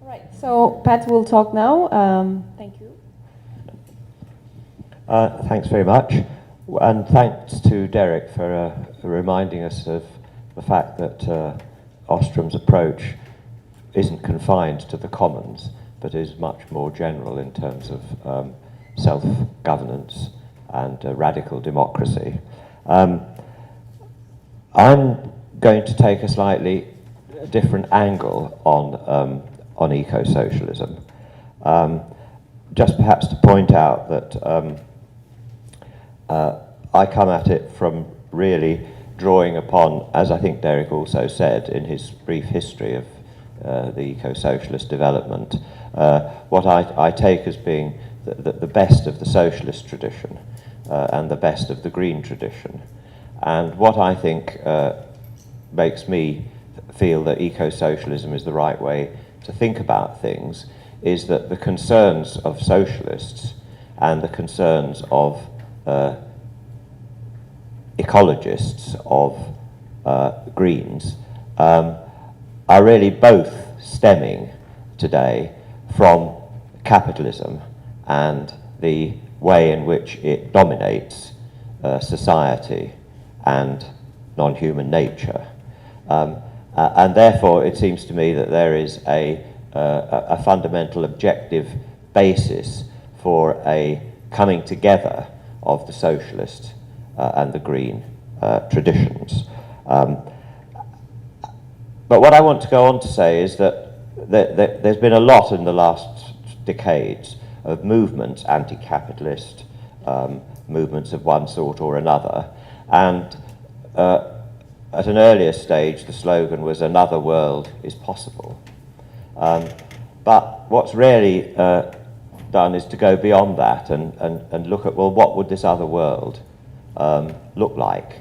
Right, so Pat will talk now. Thank you. Thanks very much, and thanks to Derek for reminding us of the fact that Ostrom's approach isn't confined to the commons, but is much more general in terms of self-governance and radical democracy. I'm going to take a slightly different angle on eco-socialism, just perhaps to point out that I come at it from really drawing upon, as I think Derek also said in his brief history of the eco-socialist development, what I take as being the best of the socialist tradition and the best of the green tradition. And what I think makes me feel that eco-socialism is the right way to think about things is that the concerns of socialists and the concerns of ecologists, of Greens, are really both stemming today from capitalism and the way in which it dominates society and non-human nature. And therefore it seems to me that there is a fundamental objective basis for a coming together of the socialist and the green traditions. But what I want to go on to say is that there's been a lot in the last decades of movements, anti-capitalist movements of one sort or another, and at an earlier stage the slogan was "Another world is possible." But what's really done is to go beyond that and look at, well, what would this other world look like?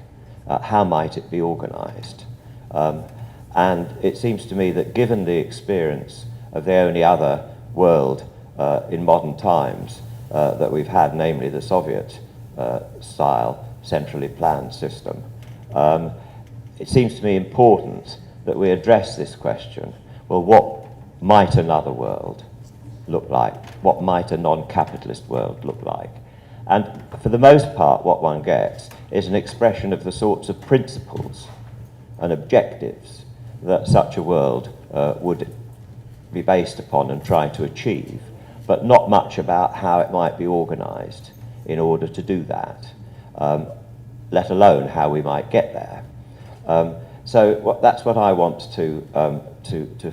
How might it be organized? And it seems to me that given the experience of the only other world in modern times that we've had, namely the Soviet-style centrally planned system, it seems to me important that we address this question. Well, what might another world look like? What might a non-capitalist world look like? And for the most part, what one gets is an expression of the sorts of principles and objectives that such a world would be based upon and try to achieve, but not much about how it might be organized in order to do that, let alone how we might get there. So that's what I want to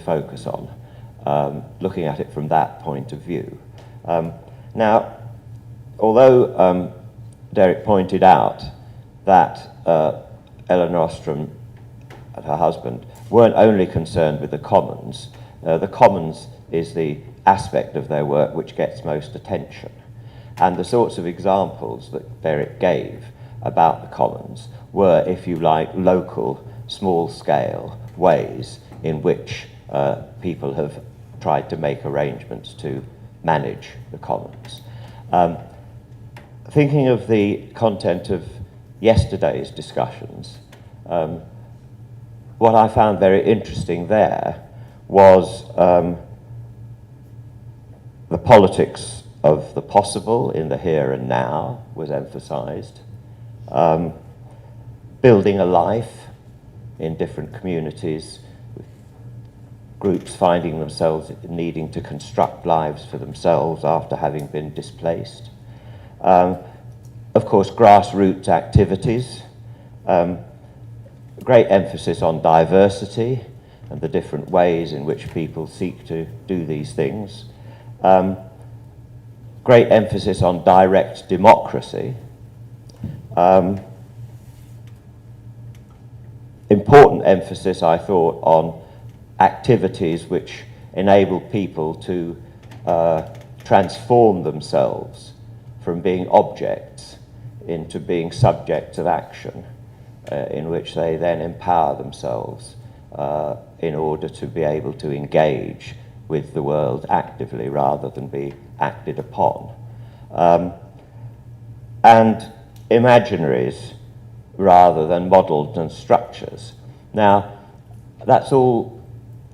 focus on, looking at it from that point of view. Now, although Derek pointed out that Eleanor Ostrom and her husband weren't only concerned with the commons is the aspect of their work which gets most attention. And the sorts of examples that Derek gave about the commons were, if you like, local, small-scale ways in which people have tried to make arrangements to manage the commons. Thinking of the content of yesterday's discussions, what I found very interesting there was the politics of the possible in the here and now was emphasized. Building a life in different communities, with groups finding themselves needing to construct lives for themselves after having been displaced. Of course, grassroots activities, great emphasis on diversity and the different ways in which people seek to do these things. Great emphasis on direct democracy. Important emphasis, I thought, on activities which enable people to transform themselves from being objects into being subjects of action, in which they then empower themselves in order to be able to engage with the world actively rather than be acted upon. And imaginaries rather than models and structures. Now, that's all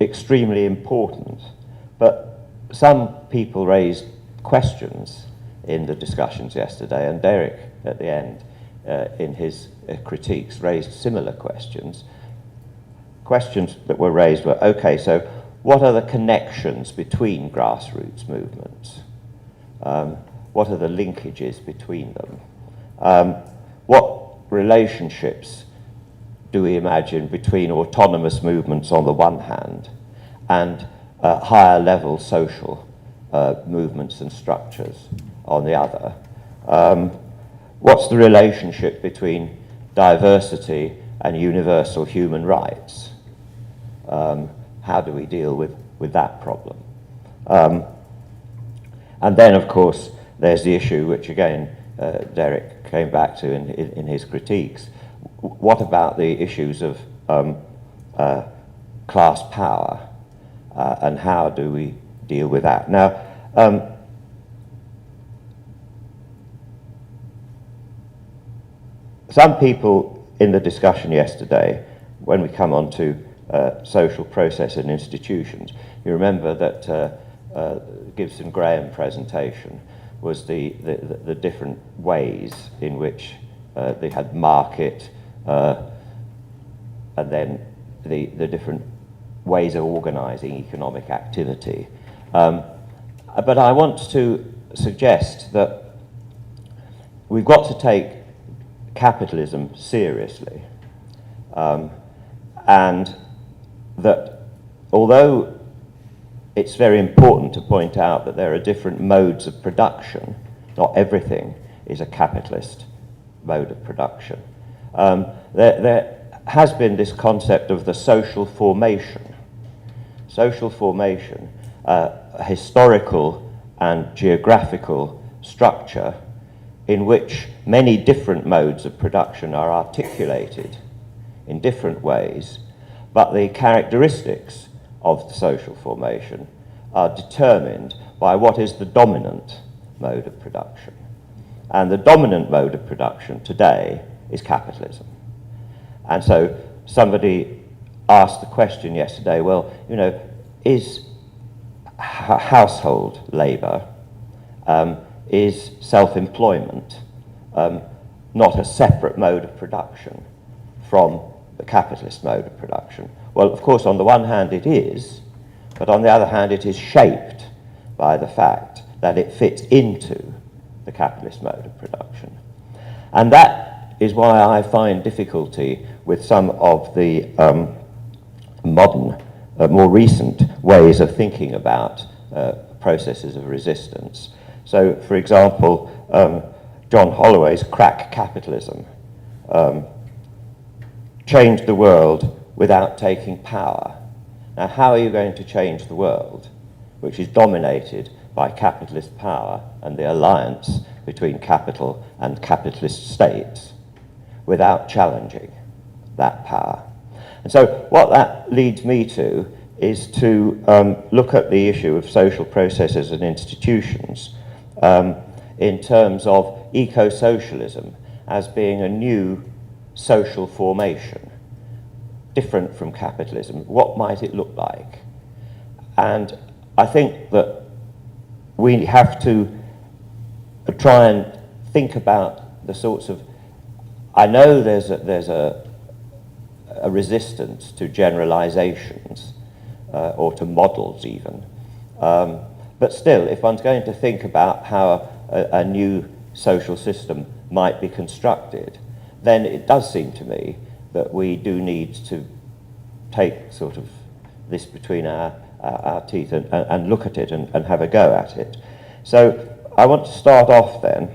extremely important, But some people raised questions in the discussions yesterday, and Derek at the end in his critiques raised similar questions. Questions that were raised were, okay, so what are the connections between grassroots movements? What are the linkages between them? What relationships do we imagine between autonomous movements on the one hand and higher level social movements and structures on the other? What's the relationship between diversity and universal human rights? How do we deal with that problem? And then, of course, there's the issue, which again Derek came back to in his critiques. What about the issues of class power, and how do we deal with that? Now, some people in the discussion yesterday, when we come on to social process and institutions, you remember that Gibson Graham presentation was the different ways in which they had market, and then the different ways of organizing economic activity. But I want to suggest that we've got to take capitalism seriously, and that although it's very important to point out that there are different modes of production, not everything is a capitalist mode of production. There has been this concept of the social formation. Social formation, a historical and geographical structure in which many different modes of production are articulated in different ways, but the characteristics of the social formation are determined by what is the dominant mode of production. And the dominant mode of production today is capitalism. And so somebody asked the question yesterday, well, you know, is household labour, is self-employment not a separate mode of production from the capitalist mode of production? Well, of course, on the one hand it is, but on the other hand it is shaped by the fact that it fits into the capitalist mode of production. And that is why I find difficulty with some of the modern, more recent ways of thinking about processes of resistance. So, for example, John Holloway's crack capitalism changed the world without taking power. Now, how are you going to change the world, which is dominated by capitalist power and the alliance between capital and capitalist states, without challenging that power? And so what that leads me to is to look at the issue of social processes and institutions in terms of eco-socialism as being a new social formation, different from capitalism. What might it look like? And I think that we have to try and think about the sorts of, I know there's a resistance to generalizations or to models even, but still, if one's going to think about how a new social system might be constructed, then it does seem to me that we do need to take sort of this between our teeth and look at it and have a go at it. So I want to start off then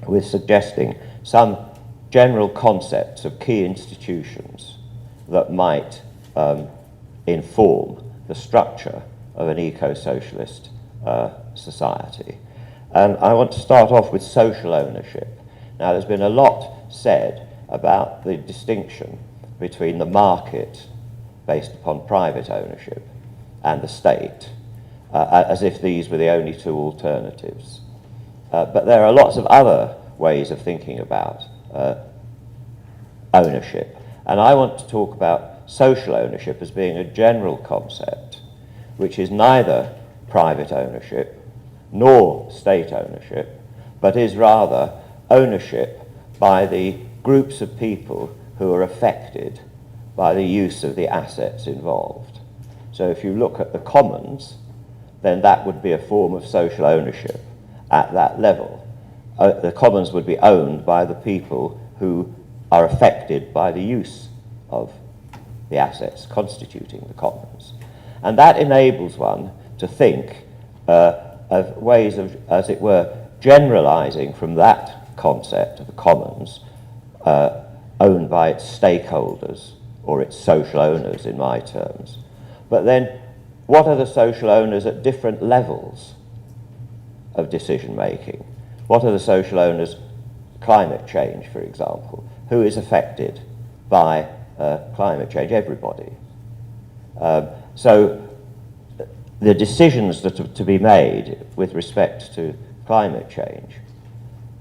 with suggesting some general concepts of key institutions that might inform the structure of an eco-socialist society. And I want to start off with social ownership. Now, there's been a lot said about the distinction between the market based upon private ownership and the state, as if these were the only two alternatives. But there are lots of other ways of thinking about ownership. And I want to talk about social ownership as being a general concept which is neither private ownership nor state ownership, but is rather ownership by the groups of people who are affected by the use of the assets involved. So if you look at the commons, then that would be a form of social ownership at that level. The commons would be owned by the people who are affected by the use of the assets constituting the commons. And that enables one to think of ways of, as it were, generalizing from that concept of the commons owned by its stakeholders or its social owners in my terms. But then what are the social owners at different levels of decision making? What are the social owners, climate change for example? Who is affected by climate change? Everybody. So the decisions that are to be made with respect to climate change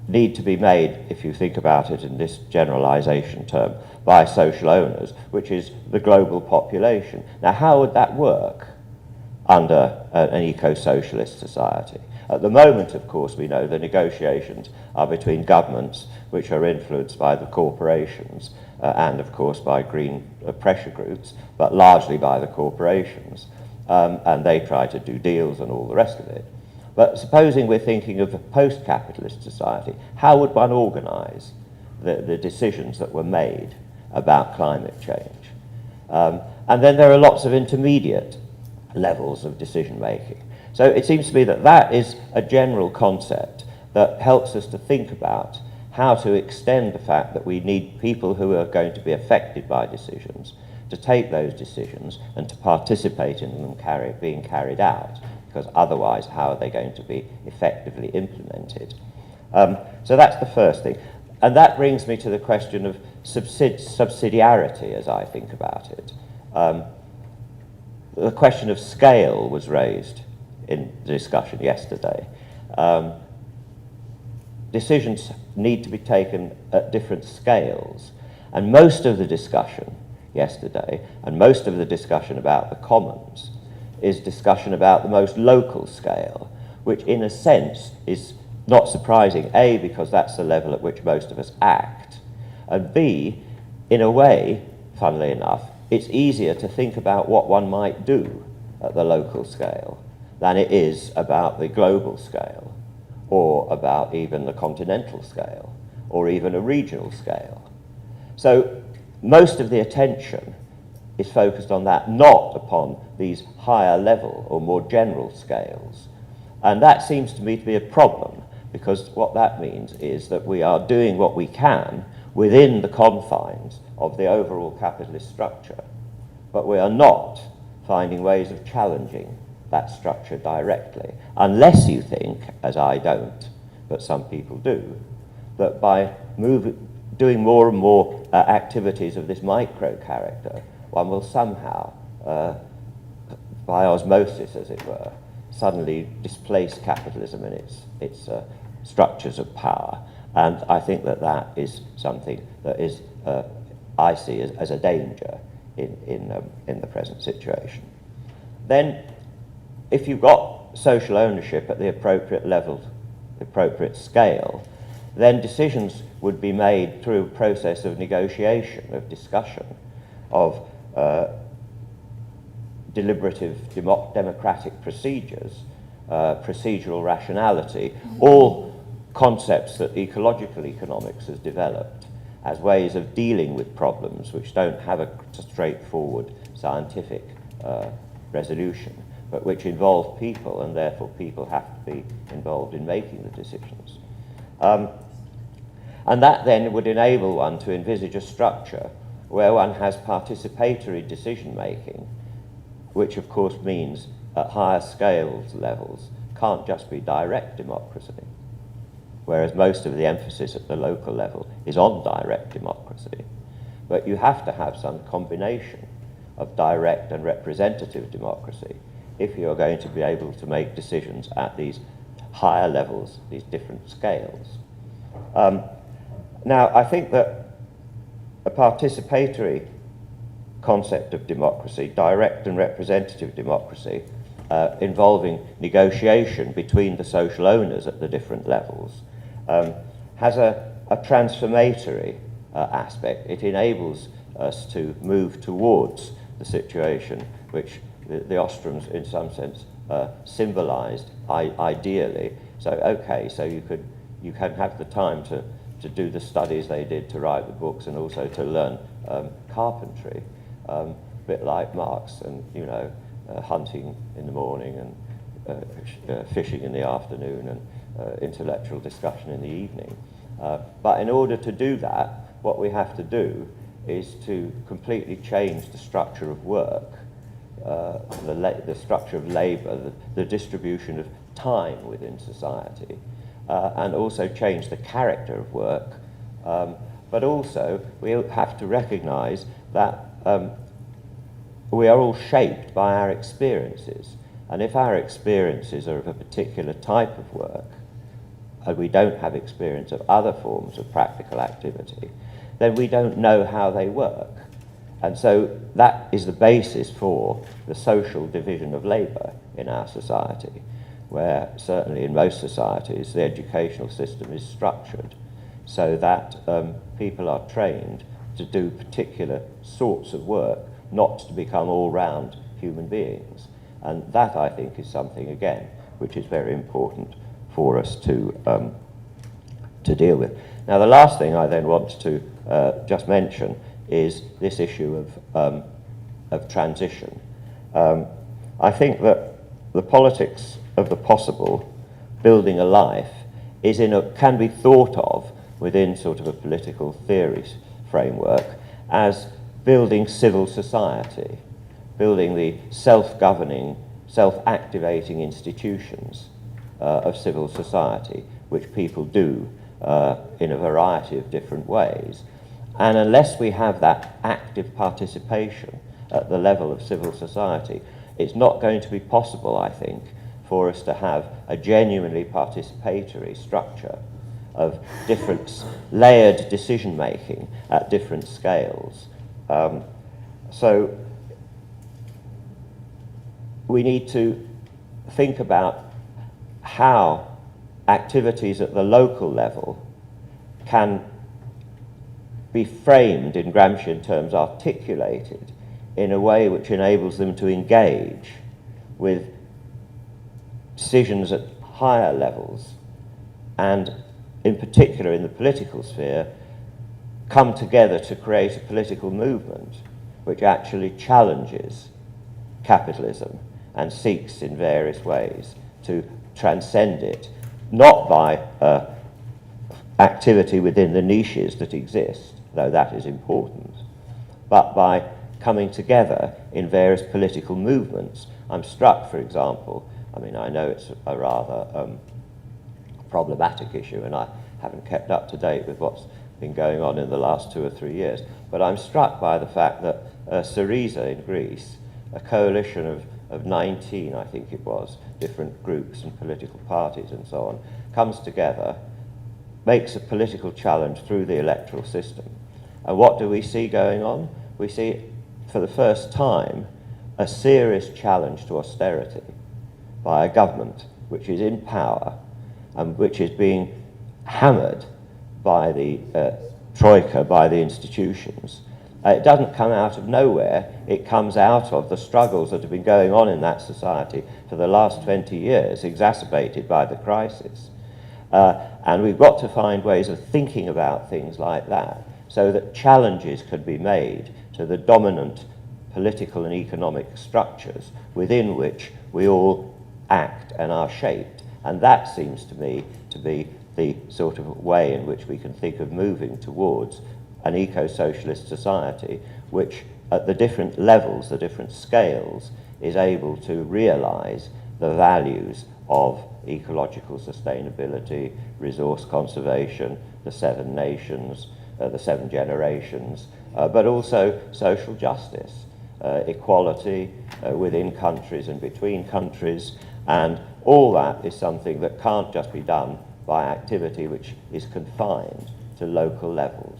need to be made, if you think about it in this generalization term, by social owners, which is the global population. Now, how would that work under an eco-socialist society? At the moment, of course, we know the negotiations are between governments, which are influenced by the corporations, and, of course, by green pressure groups, but largely by the corporations. And they try to do deals and all the rest of it. But supposing we're thinking of a post-capitalist society, how would one organize the decisions that were made about climate change? And then there are lots of intermediate levels of decision making. So it seems to me that that is a general concept that helps us to think about how to extend the fact that we need people who are going to be affected by decisions to take those decisions and to participate in them being carried out, because otherwise how are they going to be effectively implemented? So that's the first thing. And that brings me to the question of subsidiarity as I think about it. The question of scale was raised in the discussion yesterday. Decisions need to be taken at different scales, and most of the discussion yesterday and most of the discussion about the commons is discussion about the most local scale, which in a sense is not surprising, A, because that's the level at which most of us act, and B, in a way, funnily enough, it's easier to think about what one might do at the local scale than it is about the global scale, or about even the continental scale, or even a regional scale. So most of the attention is focused on that, not upon these higher level or more general scales. And that seems to me to be a problem, because what that means is that we are doing what we can within the confines of the overall capitalist structure, but we are not finding ways of challenging that structure directly, unless you think, as I don't, but some people do, that by doing more and more activities of this micro character, one will somehow, by osmosis as it were, suddenly displace capitalism in its structures of power. And I think that that is something that is, I see as a danger in the present situation. Then, if you've got social ownership at the appropriate level, the appropriate scale, then decisions would be made through a process of negotiation, of discussion, of deliberative democratic procedures, procedural rationality, all concepts that ecological economics has developed as ways of dealing with problems which don't have a straightforward scientific resolution, but which involve people, and therefore people have to be involved in making the decisions. And that then would enable one to envisage a structure where one has participatory decision-making, which of course means at higher scales levels can't just be direct democracy, whereas most of the emphasis at the local level is on direct democracy. But you have to have some combination of direct and representative democracy if you're going to be able to make decisions at these higher levels, these different scales. Now, I think that a participatory concept of democracy, direct and representative democracy, involving negotiation between the social owners at the different levels, has a transformatory aspect. It enables us to move towards the situation which the Ostroms, in some sense, symbolized ideally. So, okay, so you can have the time to do the studies they did, to write the books, and also to learn carpentry, a bit like Marx, and, you know, hunting in the morning and fishing in the afternoon, and intellectual discussion in the evening. But in order to do that, what we have to do is to completely change the structure of work, the structure of labour, the distribution of time within society, and also change the character of work. But also, we have to recognise that we are all shaped by our experiences. And if our experiences are of a particular type of work, and we don't have experience of other forms of practical activity, then we don't know how they work. And so that is the basis for the social division of labour in our society, where certainly in most societies the educational system is structured so that people are trained to do particular sorts of work, not to become all-round human beings. And that, I think, is something, again, which is very important for us to deal with. Now, the last thing I then want to just mention is this issue of transition. I think that the politics of the possible, building a life, can be thought of within sort of a political theory framework as building civil society, building the self-governing, self-activating institutions of civil society, which people do in a variety of different ways. And unless we have that active participation at the level of civil society, it's not going to be possible, I think, for us to have a genuinely participatory structure of different layered decision-making at different scales. So we need to think about how activities at the local level can be framed in Gramscian terms, articulated in a way which enables them to engage with decisions at higher levels, and in particular in the political sphere, come together to create a political movement which actually challenges capitalism and seeks in various ways to transcend it, not by activity within the niches that exist, though that is important, but by coming together in various political movements. I'm struck, for example, I mean, I know it's a rather problematic issue, and I haven't kept up to date with what's been going on in the last 2 or 3 years, but I'm struck by the fact that Syriza in Greece, a coalition of 19, I think it was, different groups and political parties and so on, comes together, makes a political challenge through the electoral system. And what do we see going on? We see, for the first time, a serious challenge to austerity by a government which is in power and which is being hammered by the troika, by the institutions. It doesn't come out of nowhere. It comes out of the struggles that have been going on in that society for the last 20 years, exacerbated by the crisis. And we've got to find ways of thinking about things like that so that challenges can be made to the dominant political and economic structures within which we all act and are shaped. And that seems to me to be the sort of way in which we can think of moving towards an eco-socialist society which at the different levels, the different scales, is able to realize the values of ecological sustainability, resource conservation, the 7 nations, the 7 generations, but also social justice, equality within countries and between countries, and all that is something that can't just be done by activity which is confined to local levels.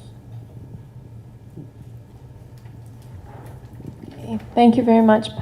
Okay. Thank you very much.